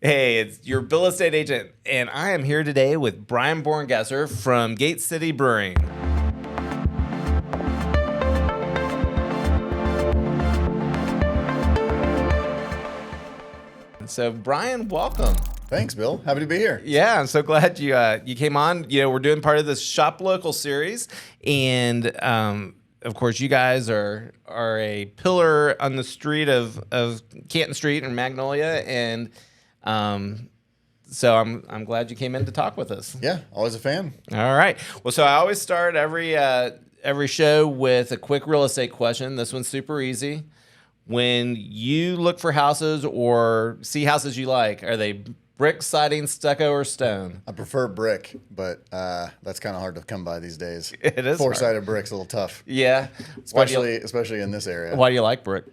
Hey, it's your Bill Estate Agent, and I am here today with Brian Borngesser from Gate City Brewing. So, Brian, welcome. Thanks, Bill. Happy to be here. Yeah, I'm so glad you came on. You know, we're doing part of this Shop Local series, and of course, you guys are a pillar on the street of Canton Street and Magnolia, and so I'm glad you came in to talk with us. Yeah, always a fan. All right. Well, so I always start every show with a quick real estate question. This one's super easy. When you look for houses or see houses you like, are they brick, siding, stucco, or stone? I prefer brick, but that's kind of hard to come by these days. It is Four-sided brick's a little tough. Yeah. Especially in this area. Why do you like brick?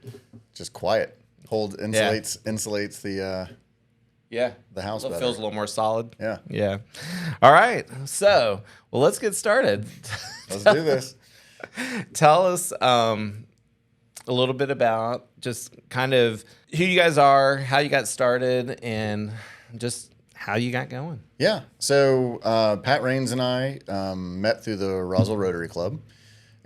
Just quiet. Insulates the house better. It feels a little more solid. Yeah. Yeah. All right. So, well, let's get started. Let's do this. Tell us a little bit about just kind of who you guys are, how you got started, and just how you got going. Yeah. So Pat Raines and I met through the Roswell Rotary Club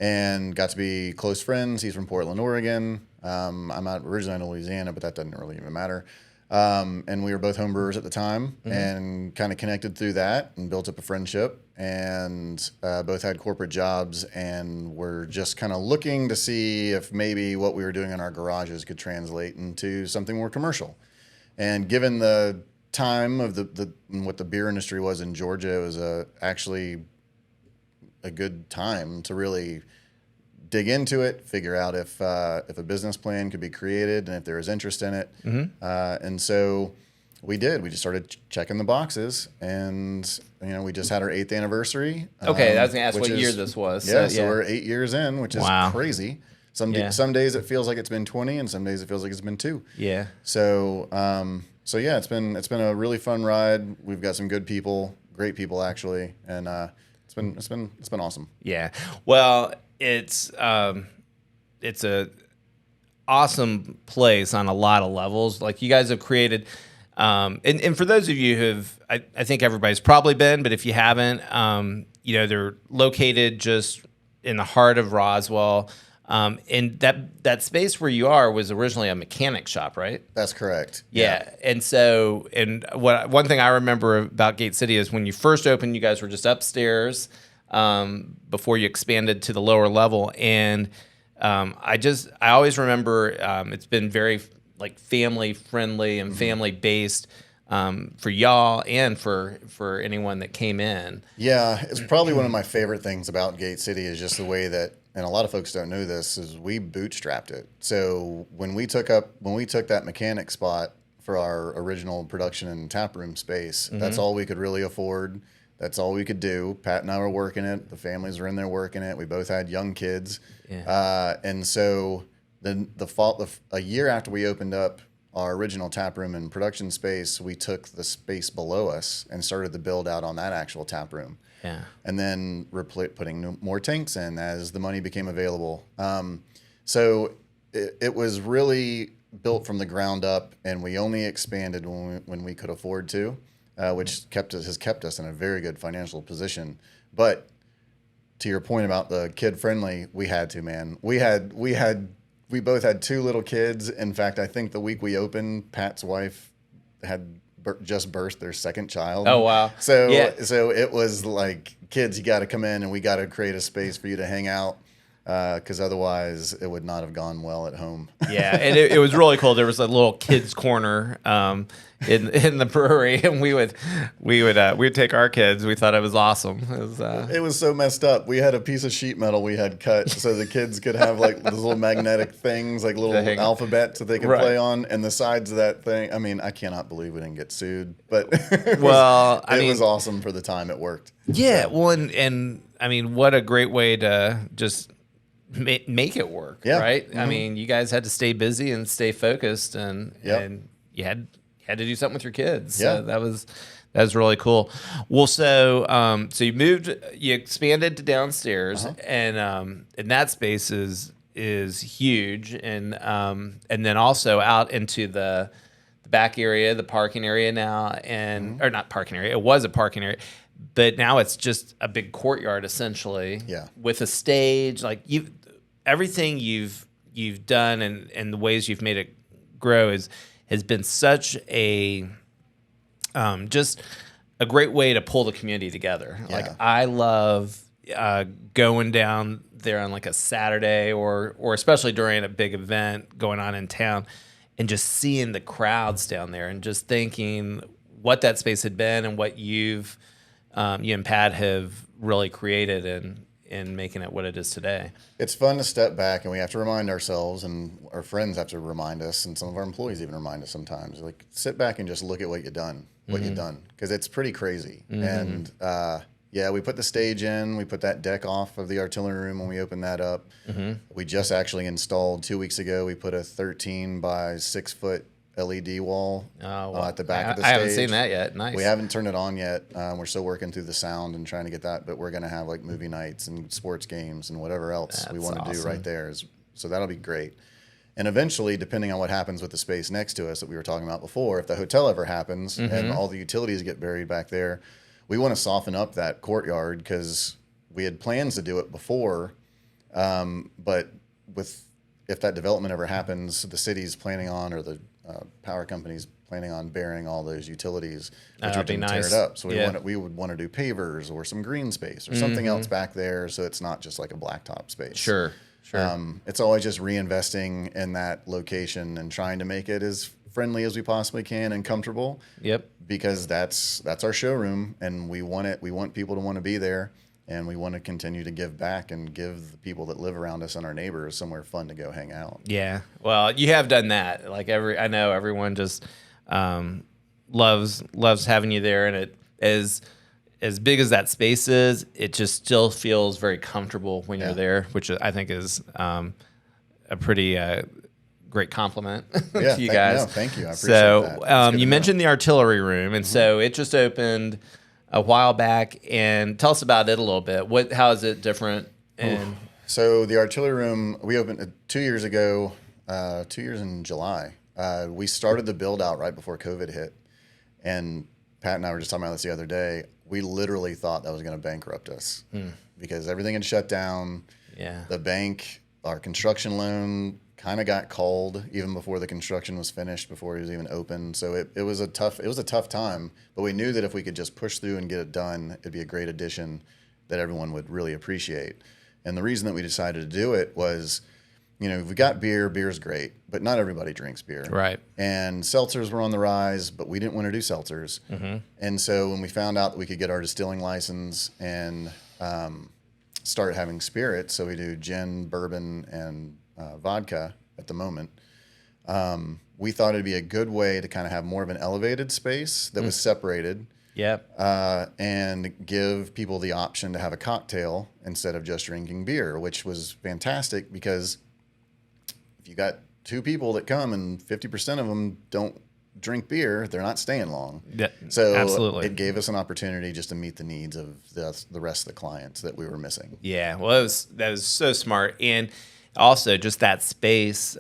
and got to be close friends. He's from Portland, Oregon. I'm originally in Louisiana, but that doesn't really even matter. And we were both homebrewers at the time, and kind of connected through that and built up a friendship, and both had corporate jobs, and were just kind of looking to see if maybe what we were doing in our garages could translate into something more commercial. And given the time of what the beer industry was in Georgia, it was actually a good time to really dig into it, figure out if a business plan could be created and if there was interest in it. And so we did. We just started checking the boxes, and we just had our 8th anniversary. Okay, I was going to ask what year this was. Yeah, so we're 8 years in, which is crazy. Some days it feels like it's been 20, and some days it feels like it's been 2. Yeah. So yeah, it's been a really fun ride. We've got some good people, great people actually, and it's been awesome. Yeah. Well, it's a awesome place on a lot of levels. Like, you guys have created, and for those of you who've, I think everybody's probably been, but if you haven't, they're located just in the heart of Roswell. And that space where you are was originally a mechanic shop, right? That's correct. Yeah. And so, one ththing I remember about Gate City is when you first opened, you guys were just upstairs before you expanded to the lower level. And I always remember it's been very family friendly and family based for y'all and for anyone that came in. Yeah, it's probably one of my favorite things about Gate City is just the way that, and a lot of folks don't know this, is we bootstrapped it. So when we took that mechanic spot for our original production and taproom space, that's all we could really afford. That's all we could do. Pat and I were working it. The families were in there working it. We both had young kids. Yeah. And so a year after we opened up our original taproom and production space, we took the space below us and started the build out on that actual taproom. Yeah. And then putting more tanks in as the money became available. So it was really built from the ground up, and we only expanded when we could afford to, which has kept us in a very good financial position. But to your point about the kid friendly, we had to, man. We both had 2 little kids. In fact, I think the week we opened, Pat's wife had just birthed their 2nd child. Oh, wow. So it was like, kids, you got to come in, and we got to create a space for you to hang out, because otherwise it would not have gone well at home. Yeah, and it was really cool. There was a little kids corner in the brewery, and we would take our kids. We thought it was awesome. It was so messed up. We had a piece of sheet metal we had cut so the kids could have those little magnetic things, like little alphabets that they could play on, and the sides of that thing. I mean, I cannot believe we didn't get sued, but it was awesome for the time. It worked. Yeah, well, and I mean, what a great way to just make it work, right? I mean, you guys had to stay busy and stay focused, and you had to do something with your kids. Yeah. So that was really cool. Well, so you expanded to downstairs, and that space is huge, and then also out into the back area, the parking area now, and or not parking area. It was a parking area, but now it's just a big courtyard essentially. Yeah. With a stage, like everything you've done and the ways you've made it grow has been such a just a great way to pull the community together. Yeah. Like I love going down there on like a Saturday or especially during a big event going on in town and just seeing the crowds down there and just thinking what that space had been and what you and Pat have really created in making it what it is today. It's fun to step back, and we have to remind ourselves, and our friends have to remind us, and some of our employees even remind us sometimes. Like, sit back and just look at what you've done, because it's pretty crazy. And yeah, we put the stage in, we put that deck off of the artillery room when we opened that up. We just actually installed 2 weeks ago. We put a 13 by 6 foot LED wall at the back of the stage. I haven't seen that yet. Nice. We haven't turned it on yet. We're still working through the sound and trying to get that, but we're going to have like movie nights and sports games and whatever else we want to do right there. So that'll be great. And eventually, depending on what happens with the space next to us that we were talking about before, if the hotel ever happens and all the utilities get buried back there, we want to soften up that courtyard because we had plans to do it before, but if that development ever happens, the city's planning on, or the power company's planning on burying all those utilities, which would tear it up. So we would want to do pavers or some green space or something else back there, so it's not just like a blacktop space. Sure. It's always just reinvesting in that location and trying to make it as friendly as we possibly can and comfortable. Yep. Because that's our showroom, and we want people to want to be there, and we want to continue to give back and give the people that live around us and our neighbors somewhere fun to go hang out. Yeah. Well, you have done that. Like I know everyone just loves having you there, and it is as big as that space is, it just still feels very comfortable when you're there, which I think is a pretty great compliment to you guys. No, thank you. I appreciate that. You mentioned the artillery room, and so it just opened a while back. And tell us about it a little bit. How is it different? And so the artillery room, we opened 2 years ago. 2 years in July. We started the build out right before COVID hit, and Pat and I were just talking about this the other day. We literally thought that was going to bankrupt us because everything had shut down. Yeah. The bank, our construction loan, kind of got called even before the construction was finished, before it was even open. So it was a tough time, but we knew that if we could just push through and get it done, it'd be a great addition that everyone would really appreciate. And the reason that we decided to do it was, if we got beer's great, but not everybody drinks beer. Right. And seltzers were on the rise, but we didn't want to do seltzers. And so when we found out that we could get our distilling license and start having spirits, so we do gin, bourbon, and vodka at the moment, we thought it'd be a good way to kind of have more of an elevated space that was separated. Yep. And give people the option to have a cocktail instead of just drinking beer, which was fantastic because if you got two people that come and 50% of them don't drink beer, they're not staying long. Yeah, so absolutely. It gave us an opportunity just to meet the needs of the rest of the clients that we were missing. Yeah, well, that was so smart. And also just that space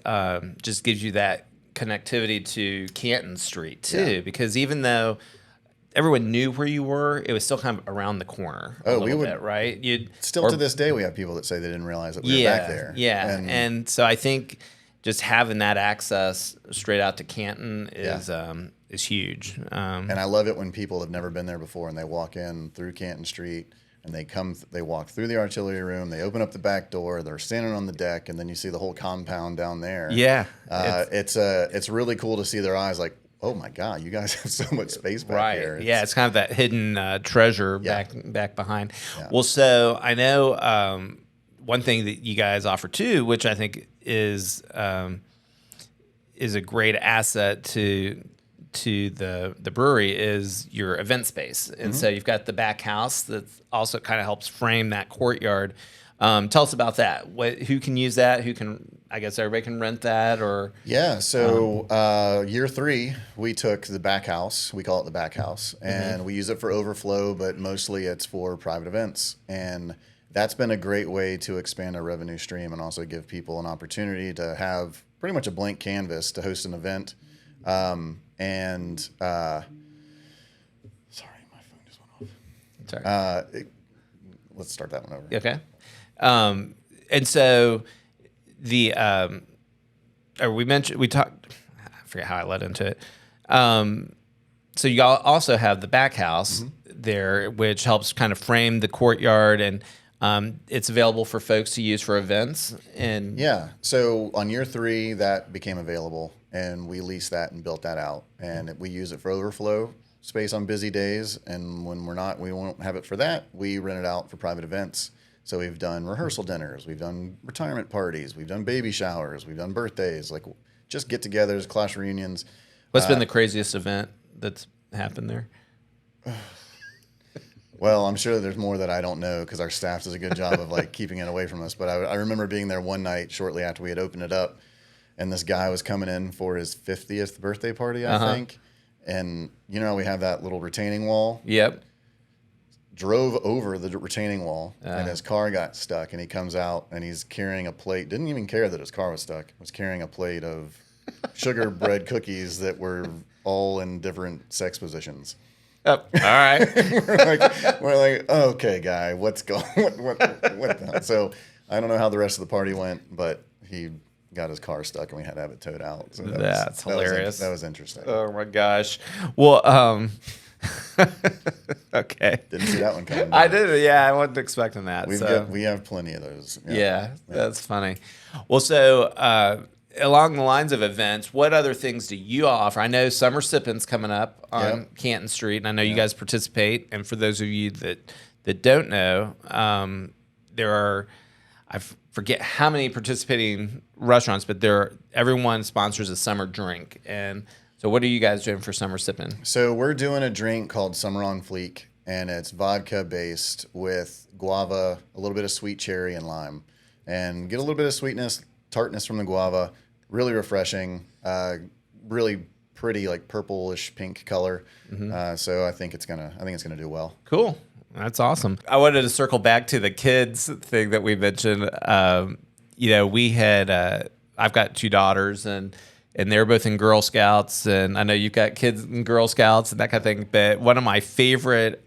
just gives you that connectivity to Canton Street too, because even though everyone knew where you were, it was still kind of around the corner a little bit, right? To this day, we have people that say they didn't realize that we were back there. Yeah, and so I think just having that access straight out to Canton is huge. And I love it when people have never been there before and they walk in through Canton Street and they walk through the artillery room, they open up the back door, they're standing on the deck, and then you see the whole compound down there. Yeah, it's really cool to see their eyes like, oh my God, you guys have so much space back here. Yeah, it's kind of that hidden treasure back behind. Yeah. Well, so I know one thing that you guys offer too, which I think is a great asset to the brewery, is your event space. And so you've got the back house that also kind of helps frame that courtyard. Tell us about that. Who can use that? I guess everybody can rent that, or? Yeah. So year 3, we took the back house. We call it the back house, and we use it for overflow, but mostly it's for private events. And that's been a great way to expand our revenue stream and also give people an opportunity to have pretty much a blank canvas to host an event. and sorry, my phone just went Sorry. off. Let's start that one over. Okay. And so we talked, I forget how I led into it. So you also have the back house there, which helps kind of frame the courtyard, and it's available for folks to use for events. And Yeah. So on year 3, that became available, and we leased that and built that out, and we use it for overflow space on busy days. And when we won't have it for that, we rent it out for private events. So we've done rehearsal dinners, we've done retirement parties, we've done baby showers, we've done birthdays, like just get-togethers, class reunions. what's been the craziest event that's happened there? Well, I'm sure there's more that I don't know because our staff does a good job of like keeping it away from us. But I remember being there one night shortly after we had opened it up, and this guy was coming in for his 50th birthday party, I think. And you know, we have that little retaining wall. Yep. Drove over the retaining wall, and his car got stuck. And he comes out, and he's carrying a plate. Didn't even care that his car was stuck. Was carrying a plate of sugar bread cookies that were all in different sex positions. Oh, all right. we're like, okay, guy, what's going? What the hell? So I don't know how the rest of the party went, but he got his car stuck, and we had to have it towed out. So That's hilarious. That was interesting. Oh my gosh. Well, okay. Didn't see that one coming. I did. Yeah, I wasn't expecting that. We have plenty of those. Yeah, that's funny. Well, so along the lines of events, what other things do you offer? I know Summer Sippin's coming up on Canton Street, and I know you guys participate. And for those of you that don't know, there are, I forget how many participating restaurants, but everyone sponsors a summer drink. And so what are you guys doing for Summer Sippin'? So we're doing a drink called Summer on Fleek, and it's vodka based with guava, a little bit of sweet cherry, and lime, and get a little bit of sweetness, tartness from the guava. Really refreshing, really pretty, like purplish pink color. So I think it's gonna do well. Cool. That's awesome. I wanted to circle back to the kids thing that we mentioned. We had I've got 2 daughters, and they're both in Girl Scouts, and I know you've got kids in Girl Scouts and that kind of thing. But one of my favorite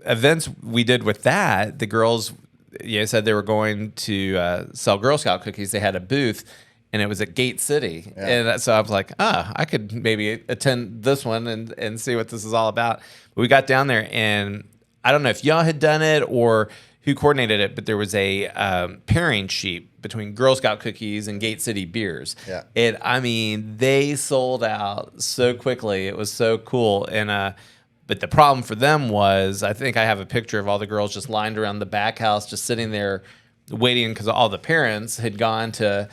events we did with that, the girls said they were going to sell Girl Scout cookies. They had a booth, and it was at Gate City. Yeah. And so I was like, I could maybe attend this one and see what this is all about. But we got down there, and I don't know if y'all had done it or who coordinated it, but there was a pairing sheet between Girl Scout cookies and Gate City beers. Yeah. And I mean, they sold out so quickly. It was so cool. And but the problem for them was, I think I have a picture of all the girls just lined around the back house, just sitting there waiting because all the parents had gone to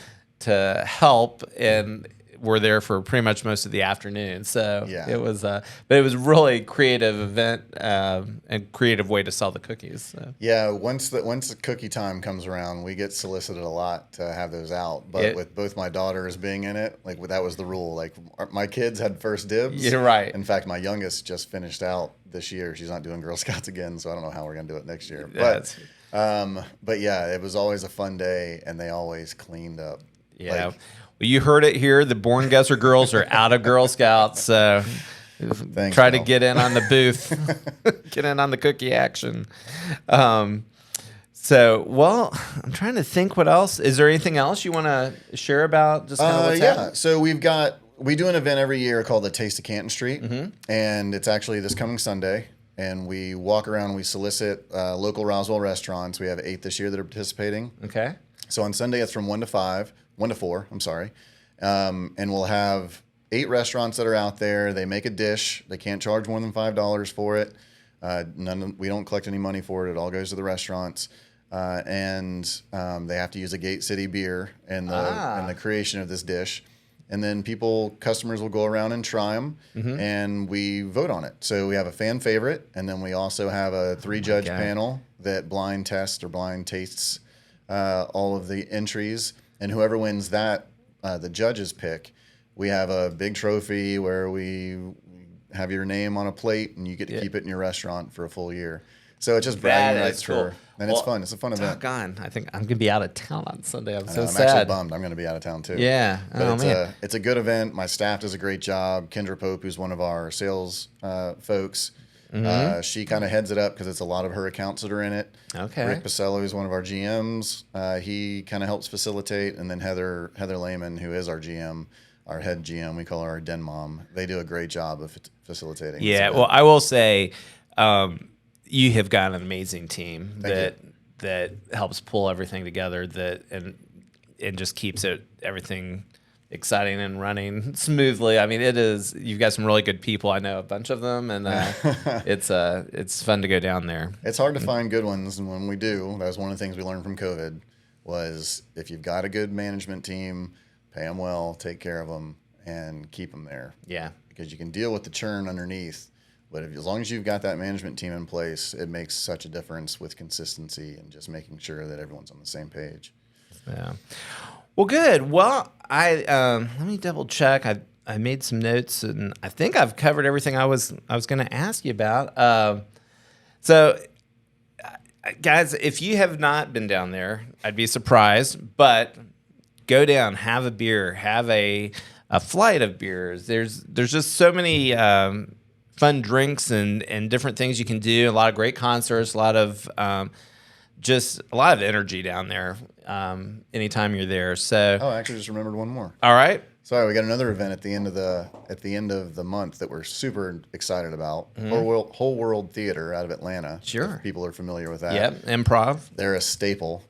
help and were there for pretty much most of the afternoon. So it was, but it was really creative event and creative way to sell the cookies. So. Yeah, once the cookie time comes around, we get solicited a lot to have those out. But with both my daughters being in it, like that was the rule. Like my kids had first dibs. You're right. In fact, my youngest just finished out this year. She's not doing Girl Scouts again, so I don't know how we're gonna do it next year. But yeah, it was always a fun day, and they always cleaned up. Yeah. Well, you heard it here. The Born Guesser girls are out of Girl Scouts. So Thanks, try to get in on the booth, get in on the cookie action. Well, I'm trying to think what else. Is there anything else you want to share about just kind of what's happening? So we do an event every year called the Taste of Canton Street, and it's actually this coming Sunday. And we walk around and we solicit local Roswell restaurants. We have 8 this year that are participating. Okay. So on Sunday, it's from 1 to 4, I'm sorry. And we'll have 8 restaurants that are out there. They make a dish. They can't charge more than $5 for it. We don't collect any money for it. It all goes to the restaurants. And they have to use a Gate City beer in the creation of this dish. And then customers will go around and try them, and we vote on it. So we have a fan favorite, and then we also have a 3-judge panel that blind tests or blind tastes all of the entries. And whoever wins that, the judges pick. We have a big trophy where we have your name on a plate, and you get to keep it in your restaurant for a full year. So it's just bragging That rights is cool. and it's fun. It's a fun event. Doggone, I think I'm gonna be out of town on Sunday. I'm so I'm sad. actually bummed. I'm going to be out of town too. Yeah. But Man. it's a good event. My staff does a great job. Kendra Pope, who's one of our sales folks, she kind of heads it up because it's a lot of her accounts that are in it. Okay. Rick Pacello is one of our GMs. He kind of helps facilitate, and then Heather Lehman, who is our GM, our head GM, we call her our den mom. They do a great job of facilitating. Yeah. Well, I will say, you have got an amazing team that helps pull everything together and just keeps everything exciting and running smoothly. I mean, you've got some really good people. I know a bunch of them, and it's fun to go down there. It's hard to find good ones, and when we do, that was one of the things we learned from COVID, was if you've got a good management team, pay them well, take care of them, and keep them there. Yeah. Because you can deal with the churn underneath, but as long as you've got that management team in place, it makes such a difference with consistency and just making sure that everyone's on the same page. Yeah. Well, good. Well, let me double check. I made some notes, and I think I've covered everything I was going to ask you about. So, guys, if you have not been down there, I'd be surprised. But go down, have a beer, have a flight of beers. There's just so many fun drinks and different things you can do. A lot of great concerts, a lot of energy down there anytime you're there. So I actually just remembered one more. All right. Sorry, we got another event at the end of the month that we're super excited about. Mm-hmm. Whole World Theater out of Atlanta. Sure. If people are familiar with that. Yep, improv. They're a staple.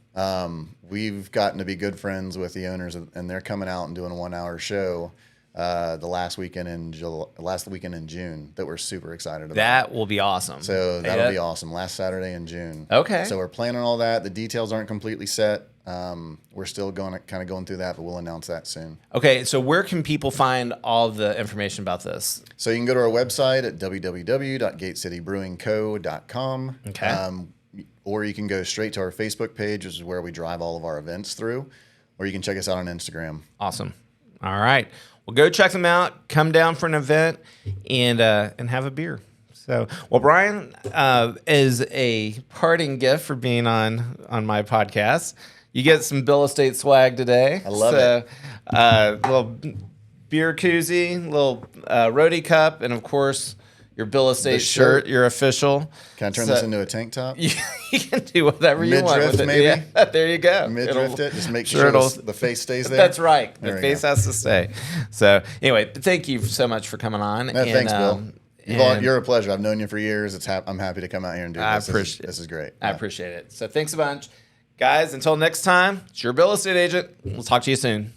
We've gotten to be good friends with the owners, and they're coming out and doing a 1-hour show the last weekend in June that we're super excited about. That will be awesome. So that'll be awesome. Last Saturday in June. Okay. So we're planning all that. The details aren't completely set. We're still going through that, but we'll announce that soon. Okay. So where can people find all the information about this? So you can go to our website at www.gatecitybrewingco.com. Okay. Or you can go straight to our Facebook page, which is where we drive all of our events through, or you can check us out on Instagram. Awesome. All right. Well, go check them out. Come down for an event and have a beer. So, well, Brian, as a parting gift for being on my podcast, you get some Bill Estate swag today. I love it. Little beer koozie, little roadie cup, and of course your Bill Estate shirt, your official. Can I turn this into a tank top? You can do whatever you want with it. Maybe? Yeah, there you go. Mid-drift it. Just make sure the face stays there. That's right. There The face has to stay. So anyway, thank you so much for coming on. No, thanks, Bill. You're a pleasure. I've known you for years. I'm happy to come out here and do this. This is great. I appreciate it. So thanks a bunch. Guys, until next time, it's your Bill Estate Agent. We'll talk to you soon.